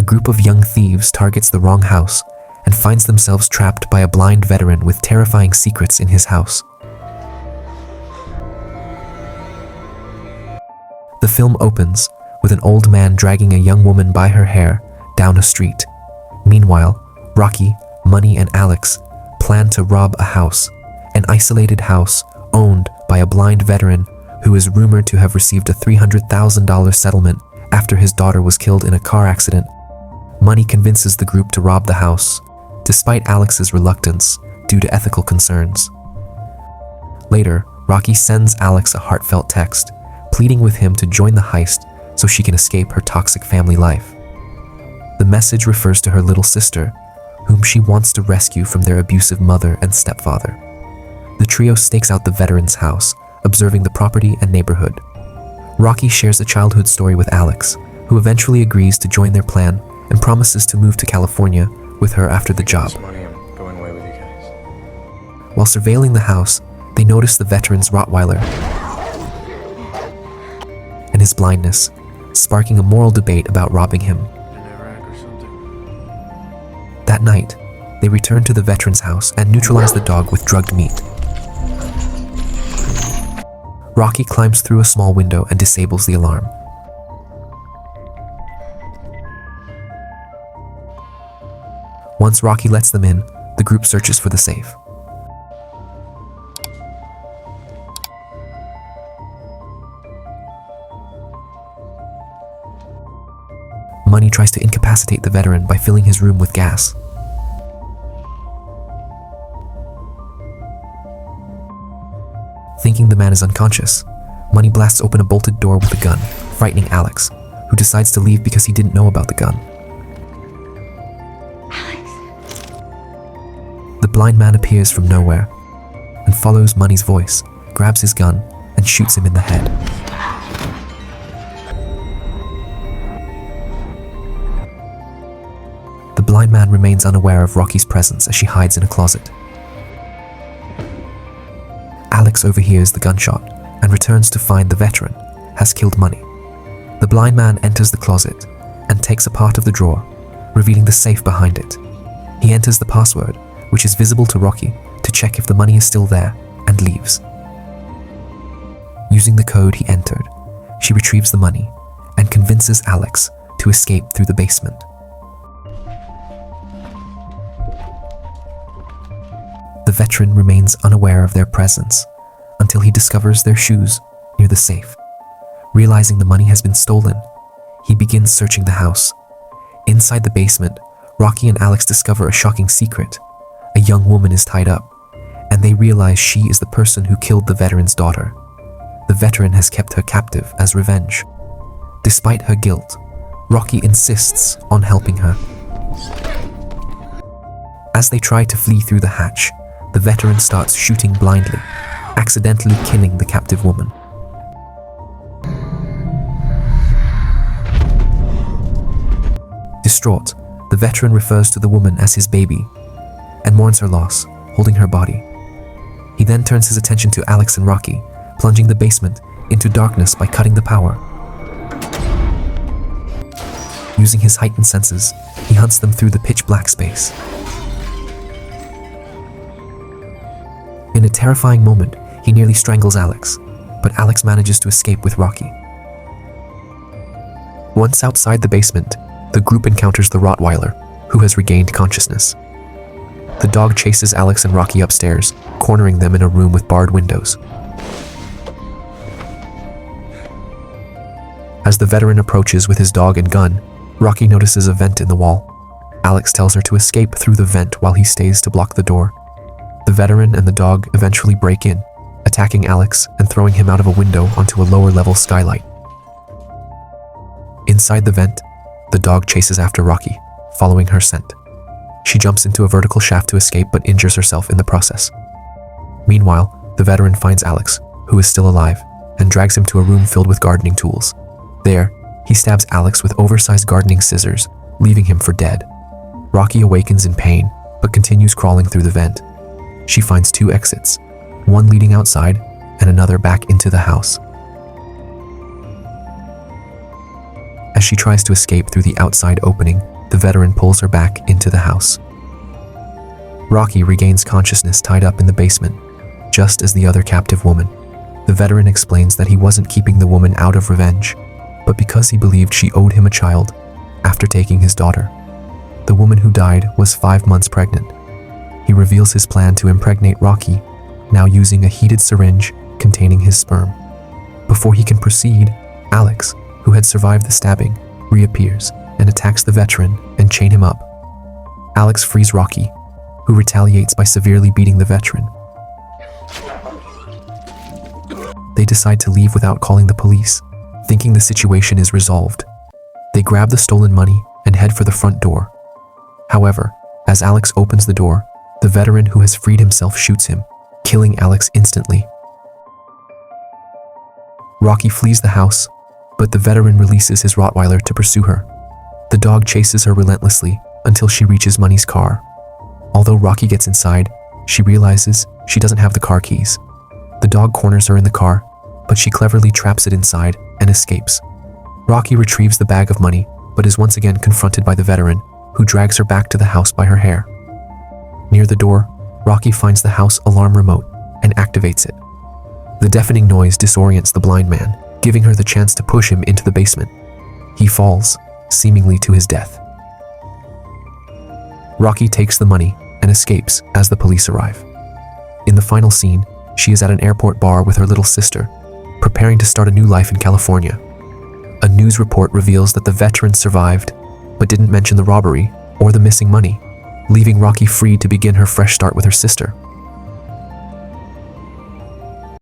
group of young thieves targets the wrong house and finds themselves trapped by a blind veteran with terrifying secrets in his house. The film opens with an old man dragging a young woman by her hair down a street. Meanwhile, Rocky, Money, and Alex plan to rob a house, an isolated house owned by a blind veteran who is rumored to have received a $300,000 settlement after his daughter was killed in a car accident. Money convinces the group to rob the house, despite Alex's reluctance due to ethical concerns. Later, Rocky sends Alex a heartfelt text, pleading with him to join the heist so she can escape her toxic family life. The message refers to her little sister, whom she wants to rescue from their abusive mother and stepfather. The trio stakes out the veteran's house, observing the property and neighborhood. Rocky shares a childhood story with Alex, who eventually agrees to join their plan and promises to move to California with her after the job. While surveilling the house, they notice the veteran's Rottweiler and his blindness, sparking a moral debate about robbing him. That night, they return to the veteran's house and neutralize the dog with drugged meat. Rocky climbs through a small window and disables the alarm. Once Rocky lets them in, the group searches for the safe. Money tries to incapacitate the veteran by filling his room with gas. Thinking the man is unconscious, Money blasts open a bolted door with a gun, frightening Alex, who decides to leave because he didn't know about the gun. The blind man appears from nowhere and follows Money's voice, grabs his gun, and shoots him in the head. The blind man remains unaware of Rocky's presence as she hides in a closet. Alex overhears the gunshot and returns to find the veteran has killed Money. The blind man enters the closet and takes a part of the drawer, revealing the safe behind it. He enters the password, which is visible to Rocky, to check if the money is still there, and leaves. Using the code he entered, she retrieves the money and convinces Alex to escape through the basement. The veteran remains unaware of their presence until he discovers their shoes near the safe. Realizing the money has been stolen, he begins searching the house. Inside the basement, Rocky and Alex discover a shocking secret. A young woman is tied up, and they realize she is the person who killed the veteran's daughter. The veteran has kept her captive as revenge. Despite her guilt, Rocky insists on helping her. As they try to flee through the hatch, the veteran starts shooting blindly, accidentally killing the captive woman. Distraught, the veteran refers to the woman as his baby and mourns her loss, holding her body. He then turns his attention to Alex and Rocky, plunging the basement into darkness by cutting the power. Using his heightened senses, he hunts them through the pitch-black space. In a terrifying moment, he nearly strangles Alex, but Alex manages to escape with Rocky. Once outside the basement, the group encounters the Rottweiler, who has regained consciousness. The dog chases Alex and Rocky upstairs, cornering them in a room with barred windows. As the veteran approaches with his dog and gun, Rocky notices a vent in the wall. Alex tells her to escape through the vent while he stays to block the door. The veteran and the dog eventually break in, attacking Alex and throwing him out of a window onto a lower-level skylight. Inside the vent, the dog chases after Rocky, following her scent. She jumps into a vertical shaft to escape but injures herself in the process. Meanwhile, the veteran finds Alex, who is still alive, and drags him to a room filled with gardening tools. There, he stabs Alex with oversized gardening scissors, leaving him for dead. Rocky awakens in pain, but continues crawling through the vent. She finds two exits, one leading outside and another back into the house. As she tries to escape through the outside opening, the veteran pulls her back into the house. Rocky regains consciousness tied up in the basement, just as the other captive woman. The veteran explains that he wasn't keeping the woman out of revenge, but because he believed she owed him a child after taking his daughter. The woman who died was 5 months pregnant. He reveals his plan to impregnate Rocky, now using a heated syringe containing his sperm. Before he can proceed, Alex, who had survived the stabbing, reappears and attacks the veteran and chain him up. Alex frees Rocky, who retaliates by severely beating the veteran. They decide to leave without calling the police, thinking the situation is resolved. They grab the stolen money and head for the front door. However, as Alex opens the door, the veteran who has freed himself shoots him, killing Alex instantly. Rocky flees the house, but the veteran releases his Rottweiler to pursue her. The dog chases her relentlessly until she reaches Money's car. Although Rocky gets inside, she realizes she doesn't have the car keys. The dog corners her in the car, but she cleverly traps it inside and escapes. Rocky retrieves the bag of money, but is once again confronted by the veteran, who drags her back to the house by her hair. Near the door, Rocky finds the house alarm remote and activates it. The deafening noise disorients the blind man, giving her the chance to push him into the basement. He falls, seemingly to his death. Rocky takes the money and escapes as the police arrive. In the final scene, she is at an airport bar with her little sister, preparing to start a new life in California. A news report reveals that the veteran survived, but didn't mention the robbery or the missing money, leaving Rocky free to begin her fresh start with her sister.